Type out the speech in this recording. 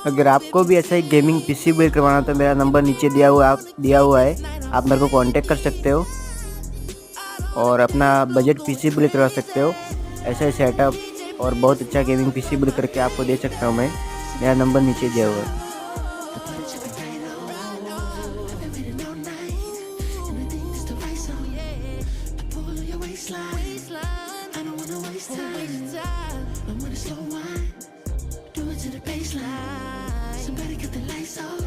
अगर आपको भी ऐसा ही गेमिंग पीसी बिल्ड करवाना तो मेरा नंबर नीचे दिया हुआ है, आप मेरे को कांटेक्ट कर सकते हो और अपना बजट पीसी बिल्ड करवा सकते हो। ऐसा ही सेटअप और बहुत अच्छा गेमिंग पीसी बिल्ड करके आपको दे सकता हूँ मैं। मेरा नंबर नीचे दिया हुआ है। Somebody cut the lights off.